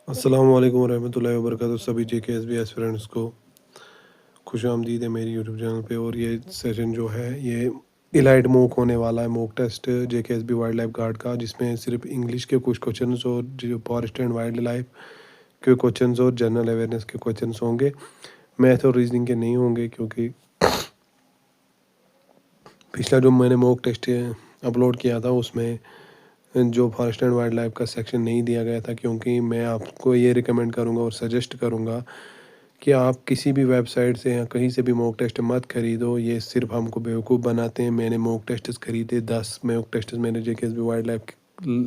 अस्सलाम वालेकुम रहमतुल्लाहि व बरकातहू। सभी JKSB एस्पिरेंट्स को खुश आमदीद है मेरी यूट्यूब चैनल पे। और ये सेशन जो है ये इलाइट मॉक होने वाला है, mock test JKSB wild life guard का, जिसमें सिर्फ इंग्लिश के कुछ क्वेश्चंस और जो फॉरेस्ट एंड वाइल्ड लाइफ के क्वेश्चंस और जनरल अवेयरनेस के क्वेश्चंस होंगे। मैथ और रीजनिंग के नहीं होंगे, क्योंकि पिछला जो मैंने मॉक टेस्ट अपलोड किया था उसमें जो फॉरेस्ट एंड वाइल्ड लाइफ का सेक्शन नहीं दिया गया था, क्योंकि मैं आपको ये रिकमेंड करूँगा और सजेस्ट करूँगा कि आप किसी भी वेबसाइट से या कहीं से भी मॉक टेस्ट मत खरीदो। ये सिर्फ हमको बेवकूफ़ बनाते हैं। मैंने मॉक टेस्ट खरीदे, 10 मॉक टेस्ट मैंने JKSB वाइल्ड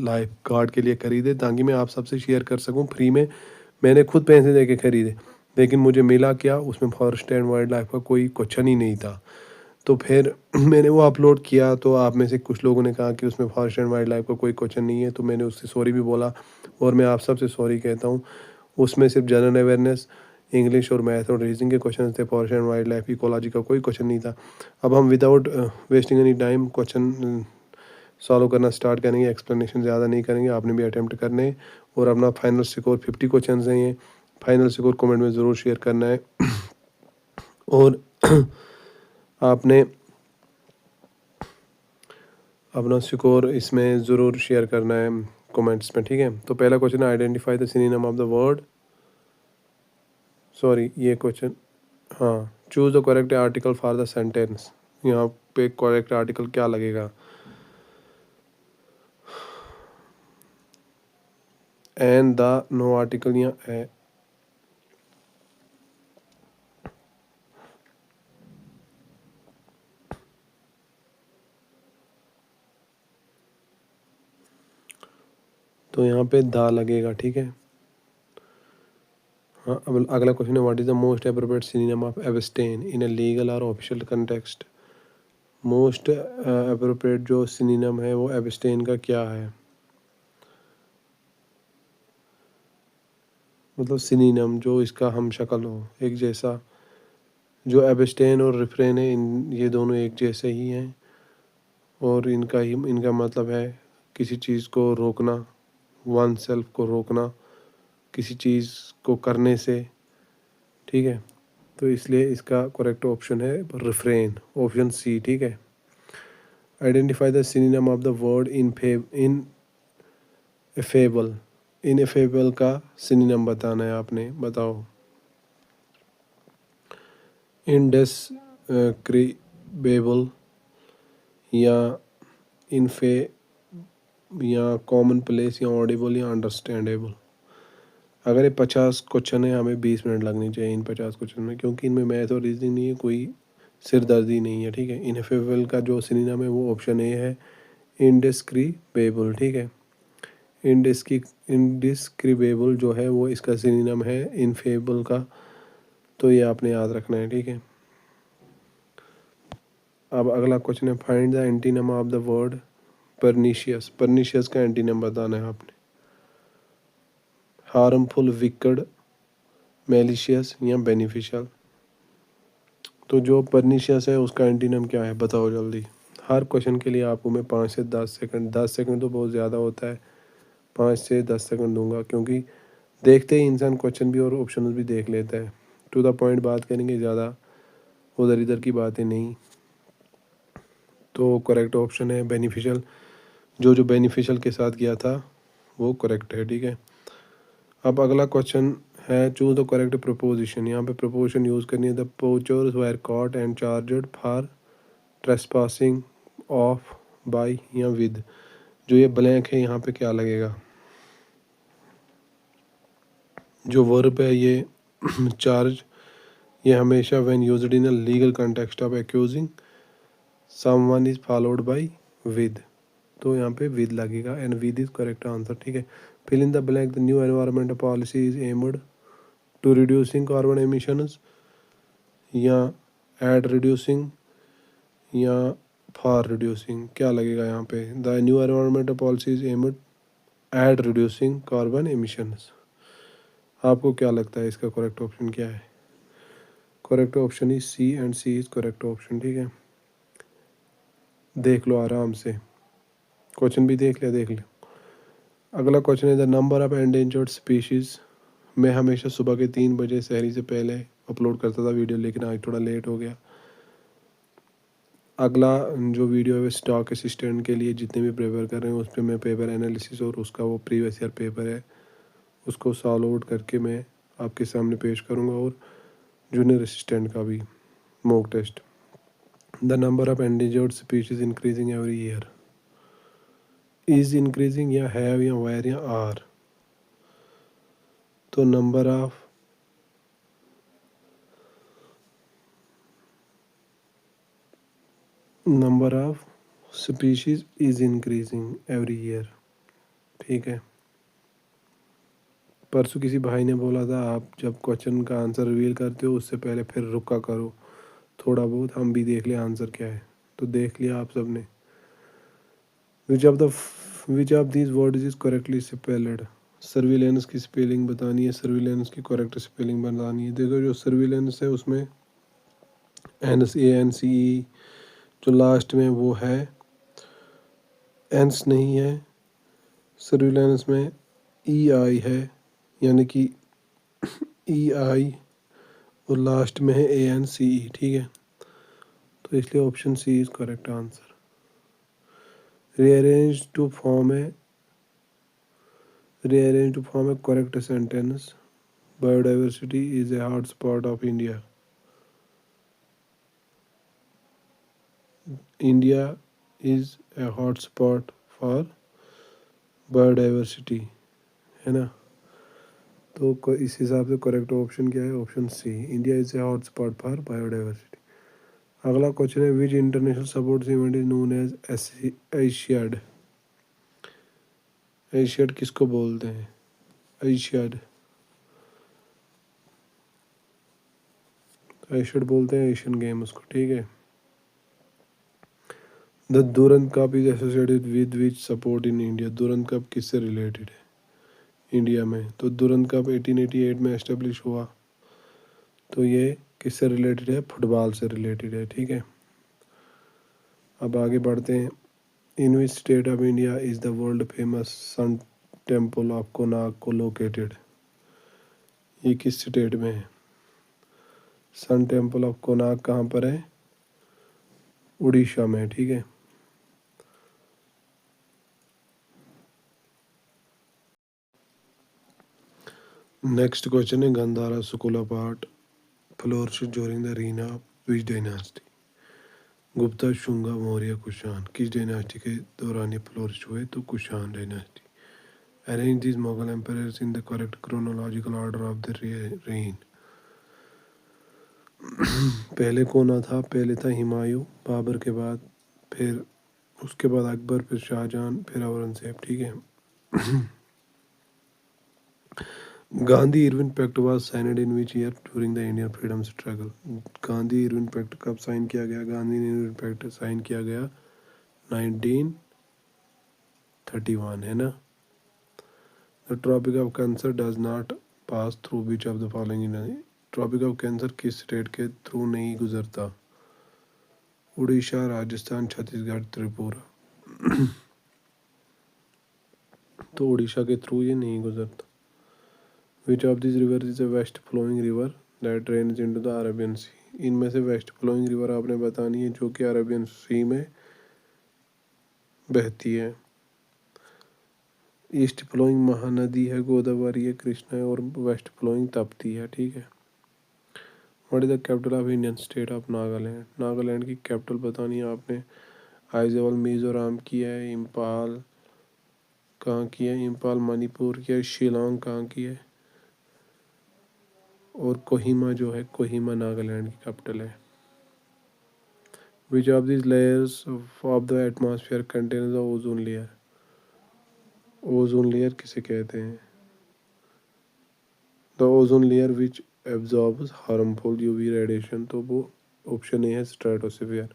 लाइफ गार्ड के लिए खरीदे, ताकि मैं आप सबसे शेयर कर सकूं फ्री में। मैंने खुद पैसे दे के खरीदे, लेकिन मुझे मिला क्या, उसमें फॉरेस्ट एंड वाइल्ड लाइफ का कोई क्वेश्चन ही नहीं था। तो फिर मैंने वो अपलोड किया, तो आप में से कुछ लोगों ने कहा कि उसमें फॉरेस्ट एंड वाइल्ड लाइफ का कोई क्वेश्चन नहीं है, तो मैंने उससे सॉरी भी बोला और मैं आप सबसे सॉरी कहता हूँ। उसमें सिर्फ जनरल अवेयरनेस, इंग्लिश और मैथ और रीजनिंग के क्वेश्चन थे। Forest and wild life ecology का कोई क्वेश्चन नहीं था। अब हम without wasting any time question solve करना स्टार्ट करेंगे। एक्सप्लेनेशन ज़्यादा नहीं करेंगे, आपने भी अटैम्प्ट करने हैं। और अपना फाइनल स्कोर 50 क्वेश्चन हैं ये। फाइनल स्कोर कमेंट में ज़रूर शेयर करना है। और आपने अपना स्कोर इसमें ज़रूर शेयर करना है कमेंट्स में, ठीक है। तो पहला क्वेश्चन है, identify the synonym of the word. Sorry, ये क्वेश्चन, हाँ, choose the correct article for the sentence. यहाँ पे करेक्ट आर्टिकल क्या लगेगा? एंड द, नो आर्टिकल या ए। तो यहाँ पे द लगेगा, ठीक है। हाँ, अब अगला क्वेश्चन है, what is the most appropriate synonym of abstain in a legal और ऑफिशियल कंटेक्स्ट। मोस्ट अप्रोप्रिएट जो सिनोनिम है वो एब्सटेन का क्या है? मतलब सिनोनिम जो इसका हम शक्ल हो, एक जैसा। जो एब्सटेन और रिफ्रेन है, इन ये दोनों एक जैसे ही हैं, और इनका मतलब है किसी चीज़ को रोकना, वन सेल्फ को रोकना किसी चीज़ को करने से, ठीक है। तो इसलिए इसका करेक्ट ऑप्शन है रिफ्रेन, ऑप्शन सी, ठीक है। Identify the synonym of the word in affable. In affable का सिनोनिम बताना है आपने, बताओ। इनडेस्क्रिबेबल या इनफे या कॉमन प्लेस या ऑडिबल या अंडरस्टैंडेबल। अगर ये 50 क्वेश्चन है, हमें 20 मिनट लगनी चाहिए इन 50 क्वेश्चन में, क्योंकि इनमें मैथ और रीजनिंग नहीं है, कोई सिरदर्दी नहीं है, ठीक है। इनफेबल का जो सिनोनिम है वो ऑप्शन ए है, इनडिस्क्रिबेबल, ठीक है। इनडिस्क्रिबेबल जो है वो इसका सिनोनिम है इनफेबल का। तो ये आपने याद रखना है, ठीक है। अब अगला क्वेश्चन है, find the antonym of the word pernicious. Pernicious का एंटीनम बताना है आपने। हार्मफुल, विकड, मेलिशियस या बेनिफिशियल। तो जो परनीशियस है उसका एंटीनम क्या है, बताओ जल्दी। हर क्वेश्चन के लिए आपको मैं 5 से 10 सेकंड, 10 सेकंड तो बहुत ज़्यादा होता है, 5 से 10 सेकंड दूंगा, क्योंकि देखते ही इंसान क्वेश्चन भी और ऑप्शन भी देख लेता है। टू द पॉइंट बात करेंगे, ज़्यादा उधर इधर की बातें नहीं। तो करेक्ट ऑप्शन है बेनिफिशियल। जो बेनिफिशियल के साथ किया था वो करेक्ट है, ठीक है। अब अगला क्वेश्चन है, चूज द करेक्ट प्रपोजिशन। यहाँ पे प्रपोजिशन यूज़ करनी है। The poachers were caught and charged for trespassing of, by या विद। जो ये ब्लैंक है यहाँ पे क्या लगेगा? जो वर्ब है ये चार्ज, ये हमेशा when used in a legal context of accusing someone is followed by with. तो यहाँ पे विद लगेगा and with is correct answer, ठीक है। Fill in the blank, the new environmental policy is aimed to reducing carbon emissions या at reducing या for reducing. क्या लगेगा यहाँ पे? The new environmental policy is aimed at reducing carbon emissions. आपको क्या लगता है इसका करेक्ट ऑप्शन क्या है? Correct option is C, and C is correct option, ठीक है। देख लो आराम से, क्वेश्चन भी देख लिया, देख लो। अगला क्वेश्चन है, the number of endangered species मैं हमेशा सुबह के 3 बजे सहरी से पहले अपलोड करता था वीडियो, लेकिन आज थोड़ा लेट हो गया। अगला जो वीडियो है वो स्टॉक असिस्टेंट के लिए जितने भी प्रिपेयर कर रहे हैं उस पर मैं पेपर एनालिसिस और उसका वो प्रीवियस ईयर पेपर है उसको सॉल्व आउट करके मैं आपके सामने पेश करूँगा, और जूनियर असिस्टेंट का भी mock test. The number of endangered species increasing every year. Is increasing या हैव या वेर या आर। तो number of species is increasing every year. ठीक है। परसों किसी भाई ने बोला था आप जब क्वेश्चन का आंसर रिवील करते हो उससे पहले फिर रुका करो थोड़ा बहुत, हम भी देख लिया आंसर क्या है। तो देख लिया आप सबने। विच of the which of these words is correctly spelled. Surveillance की स्पेलिंग बतानी है, सर्विलेंस की करेक्ट स्पेलिंग बतानी है। देखो जो सर्विलेंस है उसमें NSANCE जो लास्ट में वो है, एंस नहीं है। सर्विलेंस में EI है, यानी कि EI, और लास्ट में है ANCE। ठीक है, तो इसलिए option C is correct answer. Rearrange to form है rearrange to form a correct sentence. Biodiversity is a hotspot of India. India is a hotspot for biodiversity, है ना। तो इस हिसाब से करेक्ट ऑप्शन क्या है, option C, India is a hotspot for biodiversity. अगला क्वेश्चन है which international sports event is known as Asiad. Asiad किसको बोलते हैं, एशियाड। एशियाड बोलते हैं एशियन गेम्स को। ठीक है। The Durand Cup is associated with which sport in India. Durand Cup किससे रिलेटेड है इंडिया में। तो दुरंत कप 1888 में एस्टेब्लिश हुआ, तो ये किससे रिलेटेड है, फुटबॉल से रिलेटेड है। ठीक है। अब आगे बढ़ते हैं। In which state of India is the world famous sun temple of Konark को लोकेटेड। ये किस स्टेट में है, सन टेम्पल ऑफ कोणार्क कहाँ पर है, उड़ीसा में। ठीक है। नेक्स्ट क्वेश्चन है Gandhara school of art flourish during the reign of which dynasty. Gupta, Shunga, Maurya, Kushan. किस डायनास्टी के दौरान ये फ्लोरिश हुए, तो Kushan dynasty. Arrange this Mughal empires in the correct chronological order of the reign. पहले कौन था, पहले था हुमायूं, बाबर के बाद, फिर उसके बाद अकबर, फिर शाहजहां, फिर औरंगजेब। ठीक है। Gandhi Irwin pact was signed in which year during the Indian freedom struggle. Gandhi Irwin pact कब साइन किया गया, गांधी इरविन पैक्ट साइन किया गया 1931, है ना। The tropic of cancer does not pass through which of the following. Tropic of cancer किस state के थ्रू नहीं गुजरता, उड़ीसा, राजस्थान, छत्तीसगढ़, त्रिपुरा। तो उड़ीसा के थ्रू ये नहीं गुजरता। Which of this river is a west flowing river that drains into the Arabian Sea. इनमें से वेस्ट फ्लोइंग रिवर आपने बतानी है जो कि अरेबियन सी में बहती है। ईस्ट फ्लोइंग महानदी है गोदावरी है, कृष्णा है, और वेस्ट फ्लोइंग तप्ती है। ठीक है। What is the capital of Indian state of Nagaland. Nagaland की कैपिटल बतानी है आपने। आइजवाल मिजोरम की है, इम्फाल कहाँ की है, इम्फाल मणिपुर की है, शिलोंग कहाँ की है, और कोहिमा जो है, कोहिमा नागालैंड की कैपिटल है। Which of this layers of the atmosphere contains the ozone layer. Ozone layer किसे कहते हैं, the ozone layer which absorbs harmful UV radiation. तो वो ऑप्शन ए है stratosphere.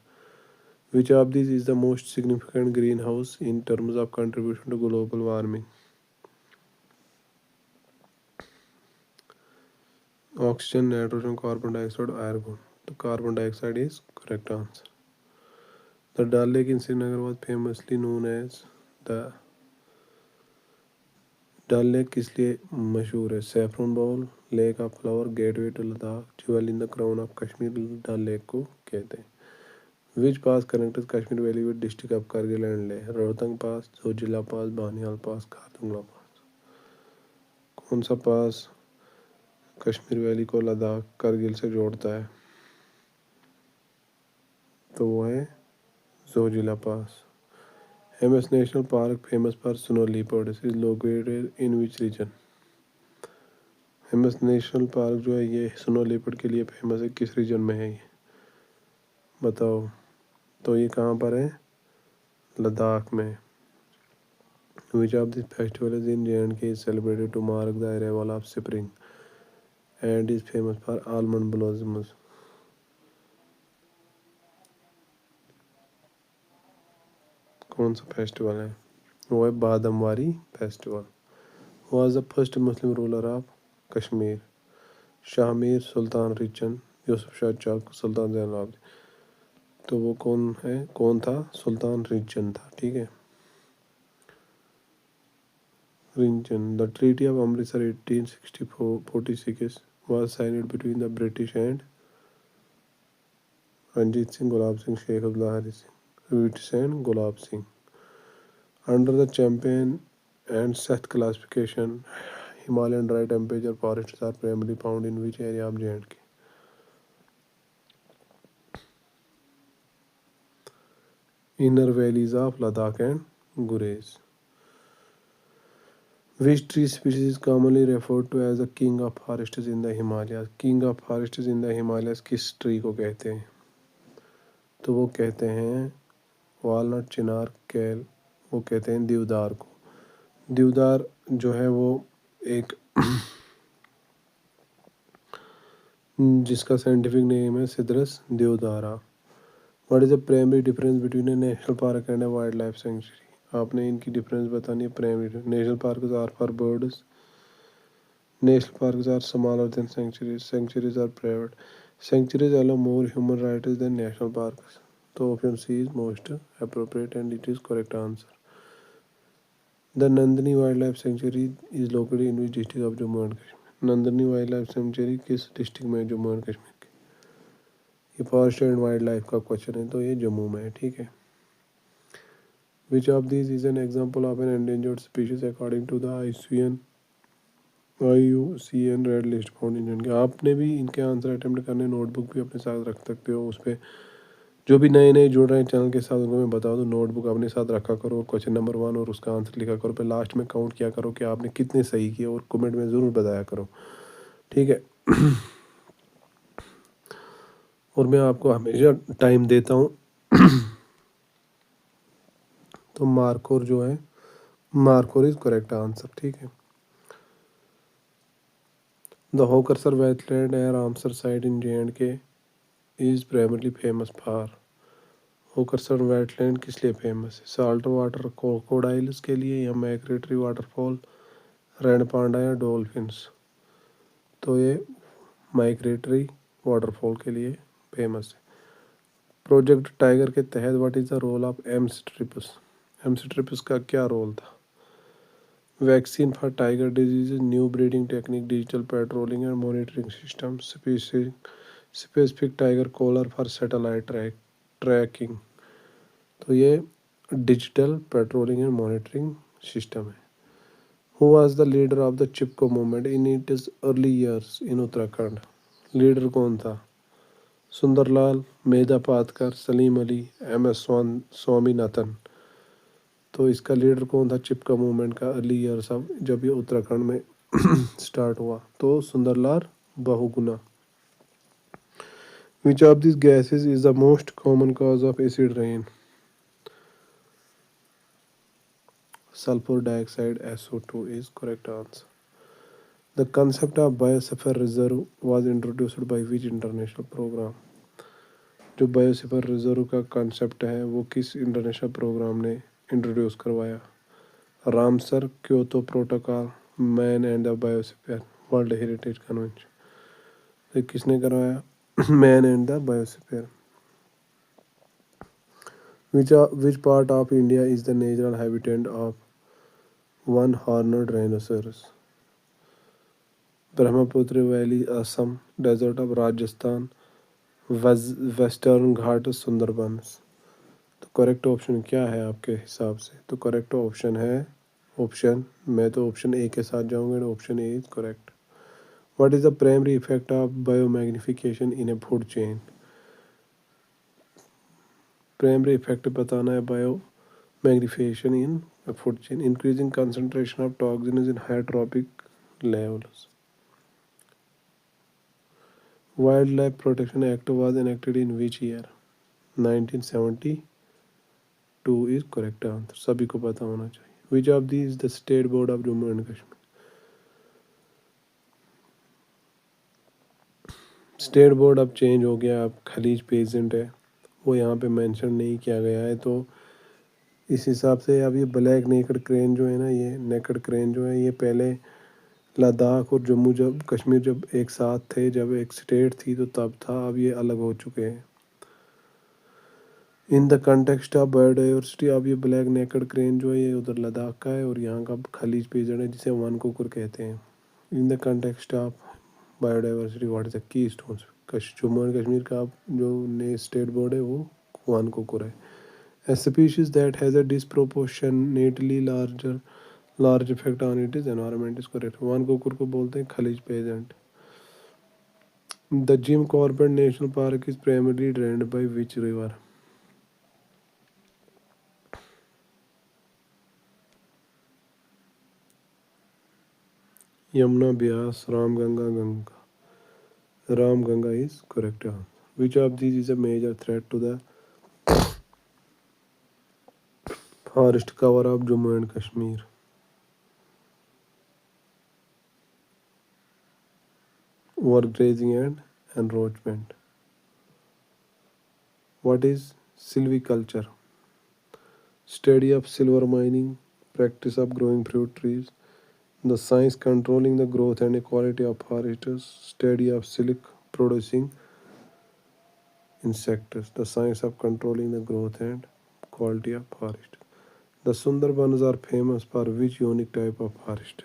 Which of this is the most significant greenhouse in terms of contribution to global warming. Oxygen, nitrogen, carbon dioxide, argon. तो carbon dioxide is correct answer. The Dal Lake in Srinagar was famously known as the Dal Lake किस लिए मशहूर है? Saffron bowl, lake of flower, gateway to Ladakh, jewel in the crown of Kashmir Dal Lake को कहते हैं। Which pass connected Kashmir valley with district of Kargil and Leh? Rohtang pass, Zojila pass, Banihal pass, Khardungla pass. कौन सा पास Kashmir valley को लद्दाख कारगिल से जोड़ता है? तो वो है Zojila pass. Hemis national park famous for snow leopards is located in which region? Hemis national park जो है ये स्नो लेपर्ड के लिए फेमस है, किस रीजन में है ये बताओ? तो ये कहाँ पर है? लद्दाख में। Which of this festival is in J&K is celebrated to mark the arrival of spring and is famous for almond blossoms? कौन सा फेस्टिवल है? वो है Badamwari festival. Was the first Muslim ruler of Kashmir? Shah Mir, Sultan Rinchan, Yusuf Shah Chak, Sultan Zain. तो वो कौन था? सुल्तान रिचन था, ठीक है। Rinchan. The treaty of Amritsar 1846 was signed between the British and Ranjit Singh, Gulab Singh, Sheikh Abdullah Hari Singh, British and Gulab Singh. Under the Champion and Seth classification, Himalayan dry temperature forests are primarily found in which area of J&K? Inner valleys of Ladakh and Gurez. Which tree species is commonly referred to as the king of forests in the Himalayas? King of forests in the Himalayas किस tree को कहते हैं? तो वो कहते हैं walnut, चिनार, केल, वो कहते हैं देवदार को। देवदार जो है वो एक जिसका साइंटिफिक नेम है Cedrus deodara. What is the primary difference between a national park and a wild life sanctuary? आपने इनकी डिफरेंस बतानी है। Primary national park are for birds, national park are smaller than sanctuaries, sanctuaries are private, sanctuaries allow more human rights than national parks. तो option C is most appropriate and it is correct answer. The Nandini Wildlife Sanctuary is located in which district of Jammu and Kashmir? Nandni wild life sanctuary किस district में है? Jammu and Kashmir के। ये forest and wild life का question है, तो ये जम्मू में है, ठीक है। Which of this is an example of an endangered species according to the IUCN red list found in J&K? आपने भी इनके आंसर अटेम्प्ट करने, नोटबुक भी अपने साथ रख सकते हो। उस पर जो भी नए नए जुड़ रहे हैं चैनल के साथ उनको मैं बता दूँ, नोटबुक अपने साथ रखा करो, क्वेश्चन नंबर 1 और उसका आंसर लिखा करो। फिर लास्ट में काउंट किया करो कि आपने कितने सही किए और कमेंट में ज़रूर बताया करो, ठीक है। और मैं आपको हमेशा टाइम देता हूँ। तो मार्कोर जो है, मार्कोर इज करेक्ट आंसर, ठीक है। The Hokersar wetland and Ramsar site in J&K is primarily famous for? Hokersar wetland किस लिए फेमस है? साल्ट वाटर क्रोकोडाइल्स के लिए, या माइग्रेटरी वाटरफॉल, रेन पांडा, या डॉल्फिन्स? तो ये माइग्रेटरी वाटरफॉल के लिए फेमस है। प्रोजेक्ट टाइगर के तहत what is the role of MSTRIPES? MSTRIPES का क्या रोल था? Vaccine for tiger disease, new breeding technique, digital patrolling and monitoring system, specific tiger collar for satellite tracking? तो ये digital patrolling and monitoring system है। Who was the leader of the Chipko movement in its early years in Uttarakhand? Leader कौन था? Sundarlal, Medha Patkar, Salim Ali, MS Swaminathan? तो इसका leader कौन था चिपका मूवमेंट का अर्ली ईयर्स ऑफ, जब ये उत्तराखंड में स्टार्ट हुआ? तो Sundarlal Bahuguna. Which of this gases is the most common cause of acid rain? Sulphur dioxide, SO2 is correct answer. The concept of biosphere reserve was introduced by which international program? जो biosphere reserve का concept है वो किस international programme ने introduce करवाया? Ramsar, Kyoto protocol, man and the biosphere, world heritage convention? तो किसने करवाया? Man and the biosphere. Which part of India is the natural habitat of one horned rhinoceros, Brahmaputra valley Assam, desert of Rajasthan, western Ghat Sundarbans. तो correct option क्या है आपके हिसाब से? तो करेक्ट ऑप्शन है ऑप्शन, मैं तो ऑप्शन ए के साथ जाऊंगा, option A is correct. What is the primary effect of biomagnification in A food chain? Primary effect बताना है bio magnification in a food chain, increasing concentration of toxins in higher tropic levels. Wildlife Protection Act was enacted in which year? 1972 is correct answer, सभी को पता होना चाहिए। Which of these the State Board of Jammu and Kashmir? State board अब change हो गया, अब खलीज pageant है, वो यहाँ पे मेंशन नहीं किया गया है। तो इस हिसाब से अब ये ब्लैक नेकड क्रेन जो है ना, ये नेकड क्रेन जो है, ये पहले लद्दाख और जम्मू जब कश्मीर जब एक साथ थे, जब एक स्टेट थी तो तब था, अब ये अलग हो चुके हैं। In the context of biodiversity, अब ये ब्लैक नेकड क्रेन जो है ये उधर लद्दाख का है और यहाँ का खलीज पेजड़ है जिसे वन कुकुर कहते हैं। In the context of biodiversity what is the key stones? Jammu and Kashmir का जो नए स्टेट बोर्ड है वो वन कुकुर है। A species that has a disproportionately large effect on its environment is correct. One कुकुर को बोलते हैं खलीज pageant. The Jim Corbett National Park is primarily drained by which river? Yamuna, Beas, Ramganga, Ganga. Ramganga is correct answer. Which of these is a major threat to the forest cover of Jammu and Kashmir? Overgrazing and encroachment. What is silviculture? Study of silver mining, practice of growing fruit trees, the science controlling the growth and quality of forests, study of silk producing insects, the science of controlling the growth and quality of forest. The Sundarbans are famous for which unique type of forest?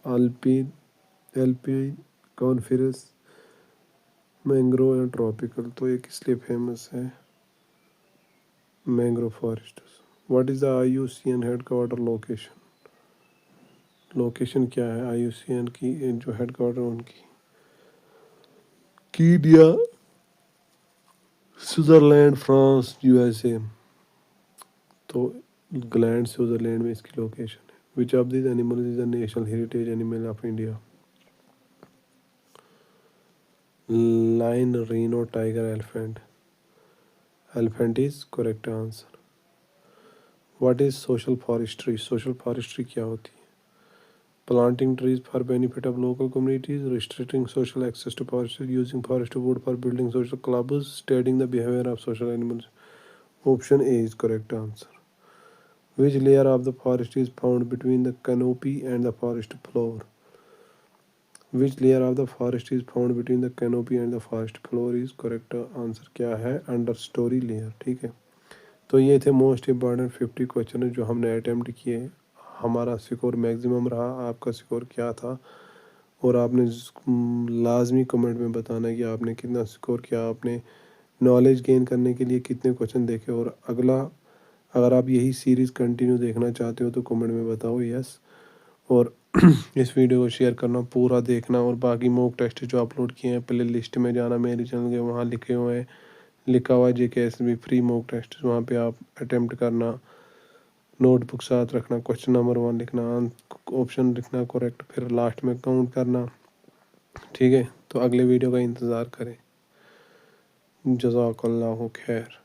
Alpine, alpine, coniferous, mangrove या tropical. तो ये किस लिए famous है? Mangrove forest. What is the IUCN headquarter location? Location क्या है IUCN की जो हेडक्वार्टर उनकी? Kenya, Switzerland, France, USA। तो ग्लैंड स्विट्जरलैंड में इसकी लोकेशन है। Which of this animal is the national heritage animal of India? Line, Reno, tiger, elephant. Elephant is correct answer. What is social forestry? Social forestry क्या होती है? Planting trees for benefit of local communities, restricting social access to forest, using forest wood for building social clubs, studying the behaviour of social animals. Option A is correct answer. Which layer of the forest is found between the canopy and the forest floor? Which layer of the forest is found between the canopy and the forest floor is correct answer क्या है? Understory layer। ठीक है, तो ये थे most important 50 question जो हमने attempt किए। हमारा स्कोर मैक्सिमम रहा, आपका स्कोर क्या था? और आपने लाजमी कमेंट में बताना है कि आपने कितना स्कोर किया, आपने नॉलेज गेन करने के लिए कितने क्वेश्चन देखे। और अगला अगर आप यही सीरीज़ कंटिन्यू देखना चाहते हो तो कमेंट में बताओ यस। और इस वीडियो को शेयर करना, पूरा देखना, और बाकी मॉक टेस्ट जो अपलोड किए हैं प्ले लिस्ट में जाना मेरे चैनल के, वहाँ लिखे हुए हैं, लिखा हुआ है JKSB फ्री मॉक टेस्ट, वहाँ पे आप अटेम्प्ट करना, नोटबुक साथ रखना, क्वेश्चन नंबर 1 लिखना, ऑप्शन लिखना करेक्ट, फिर लास्ट में काउंट करना। ठीक है, तो अगले वीडियो का इंतज़ार करें। जज़ाकल्लाहु खैर।